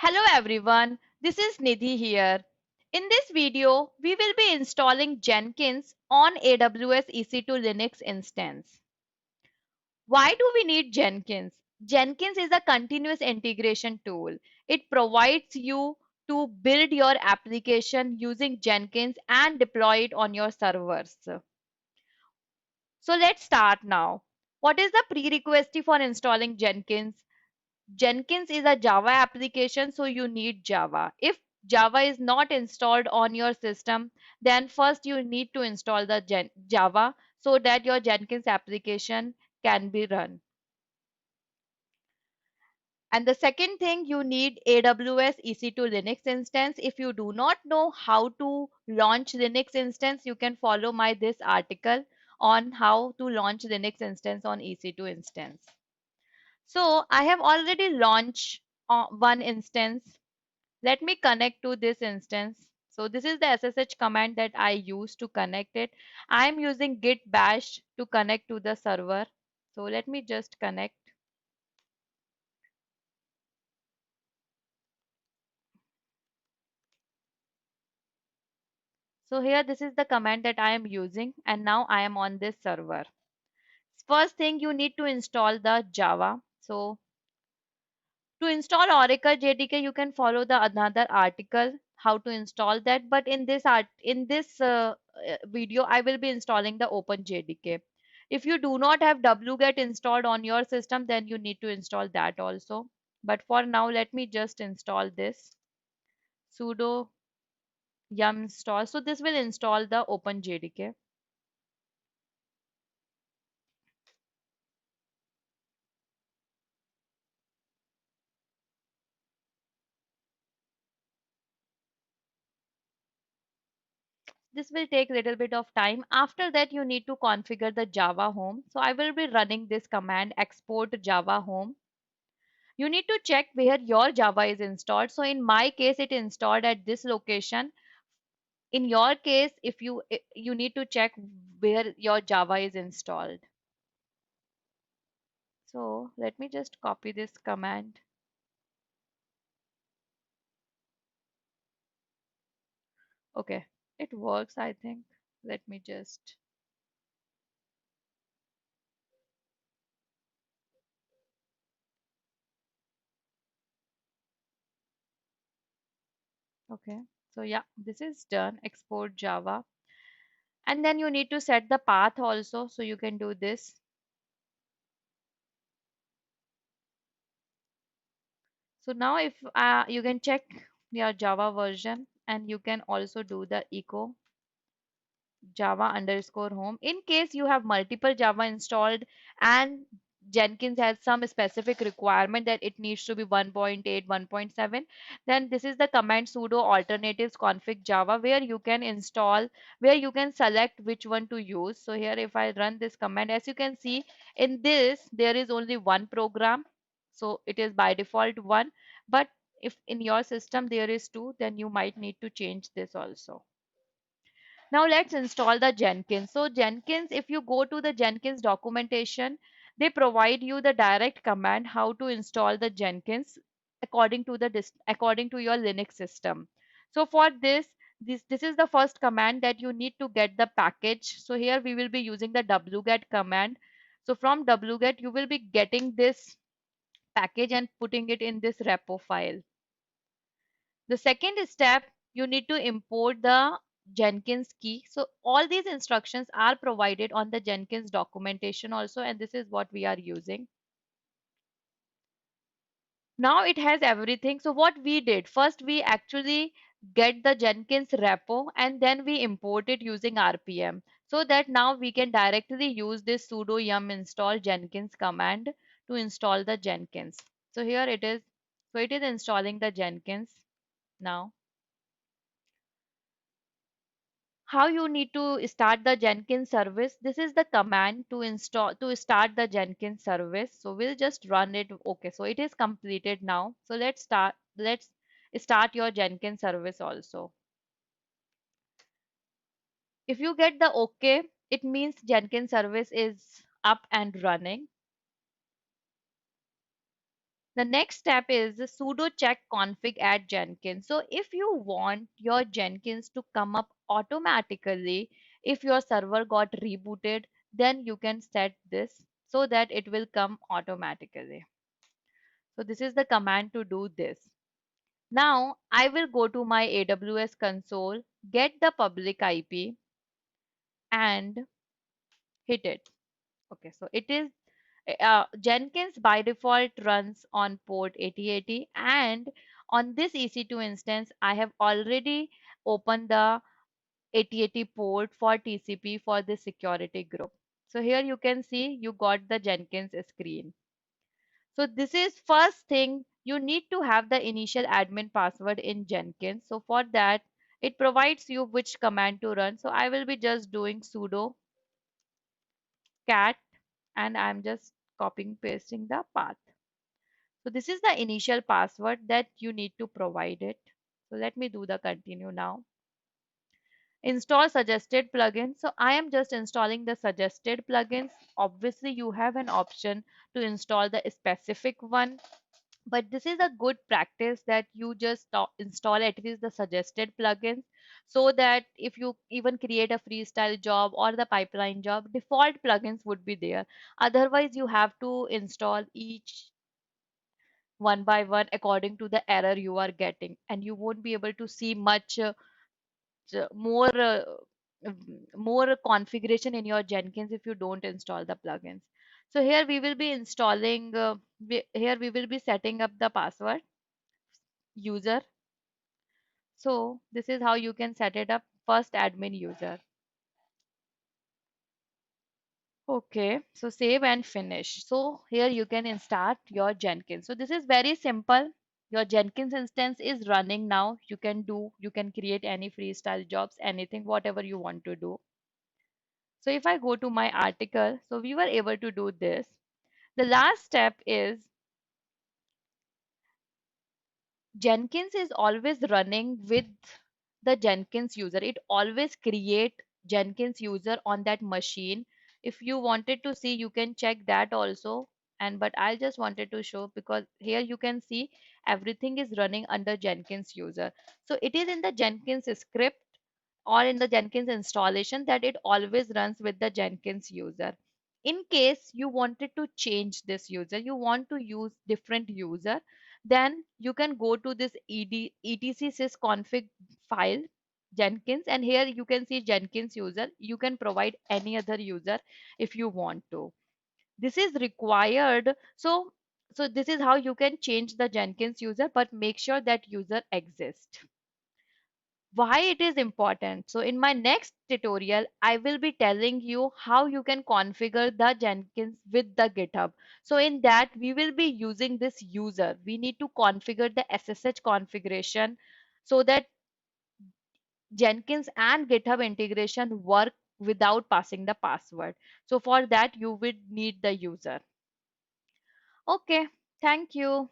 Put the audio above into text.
Hello everyone, this is Nidhi here. In this video, we will be installing Jenkins on AWS EC2 Linux instance. Why do we need Jenkins? Jenkins is a continuous integration tool. It provides you to build your application using Jenkins and deploy it on your servers. So let's start now. What is the prerequisite for installing Jenkins? Jenkins is a Java application, so you need Java. If Java is not installed on your system, then first you need to install the Java so that your Jenkins application can be run. And the second thing, you need AWS EC2 Linux instance. If you do not know how to launch Linux instance, you can follow my this article on how to launch Linux instance on EC2 instance. So I have already launched one instance. Let me connect to this instance. So this is the SSH command that I use to connect it. I am using git bash to connect to the server. So let me just connect. So here this is the command that I am using and now I am on this server. First thing, you need to install the Java. So to install Oracle JDK, you can follow the another article how to install that. But in this video, I will be installing the Open JDK. If you do not have wget installed on your system, then you need to install that also. But for now, let me just install this sudo yum install. So this will install the Open JDK. This will take a little bit of time. After that, you need to configure the Java home. So I will be running this command export Java home. You need to check where your Java is installed. So in my case, it installed at this location. In your case, if you need to check where your Java is installed. So let me just copy this command. Okay, it works, I think. Let me just, okay. So yeah, this is done. Export Java. And then you need to set the path also. So you can do this. So now if you can check your Java version and you can also do the echo Java underscore home. In case you have multiple Java installed and Jenkins has some specific requirement that it needs to be 1.8, 1.7, then this is the command sudo alternatives config Java where you can install, where you can select which one to use. So here if I run this command, as you can see in this, there is only one program. So it is by default one. But if in your system there is two, then you might need to change this also. Now let's install the Jenkins. So Jenkins, if you go to the Jenkins documentation, they provide you the direct command how to install the Jenkins according to according to your Linux system. So for this is the first command that you need to get the package. So here we will be using the wget command. So from wget you will be getting this package and putting it in this repo file. The second step, you need to import the Jenkins key. So all these instructions are provided on the Jenkins documentation also, and this is what we are using. Now it has everything. So what we did, first we actually get the Jenkins repo and then we import it using RPM so that now we can directly use this sudo yum install Jenkins command to install the Jenkins. So here it is. So it is installing the Jenkins now. How you need to start the Jenkins service. This is the command to install to start the Jenkins service. So we'll just run it. Okay, so it is completed now. So let's start your Jenkins service also. If you get the okay, it means Jenkins service is up and running. The next step is the sudo check config at Jenkins. So if you want your Jenkins to come up automatically if your server got rebooted, then you can set this so that it will come automatically. So this is the command to do this. Now I will go to my AWS console, get the public IP and hit it. Okay, so it is Jenkins by default runs on port 8080, and on this EC2 instance, I have already opened the 8080 port for TCP for the security group. So here you can see you got the Jenkins screen. So this is first thing, you need to have the initial admin password in Jenkins. So for that, it provides you which command to run. So I will be just doing sudo cat and I'm just copying pasting the path. So this is the initial password that you need to provide it. So let me do the continue now. Install suggested plugins. So I am just installing the suggested plugins. Obviously, you have an option to install the specific one, but this is a good practice that you just install at least the suggested plugins so that if you even create a freestyle job or the pipeline job, default plugins would be there. Otherwise, you have to install each one by one according to the error you are getting, and you won't be able to see much more more configuration in your Jenkins if you don't install the plugins. So here we will be installing here we will be setting up the password user. So this is how you can set it up. First admin user. Okay, so save and finish. So here you can start your Jenkins. So this is very simple. Your Jenkins instance is running now. You can create any freestyle jobs, anything, whatever you want to do. So if I go to my article, so we were able to do this. The last step is Jenkins is always running with the Jenkins user. It always create Jenkins user on that machine. If you wanted to see, you can check that also. And but I just wanted to show because here you can see everything is running under Jenkins user. So it is in the Jenkins script or in the Jenkins installation that it always runs with the Jenkins user. In case you wanted to change this user, you want to use different user, then you can go to this etc sysconfig file Jenkins, and here you can see Jenkins user. You can provide any other user if you want to. This is required. So this is how you can change the Jenkins user, but make sure that user exists. Why it is important? So in my next tutorial, I will be telling you how you can configure the Jenkins with the GitHub. So in that, we will be using this user. We need to configure the SSH configuration so that Jenkins and GitHub integration work without passing the password. So for that, you would need the user. Okay, thank you.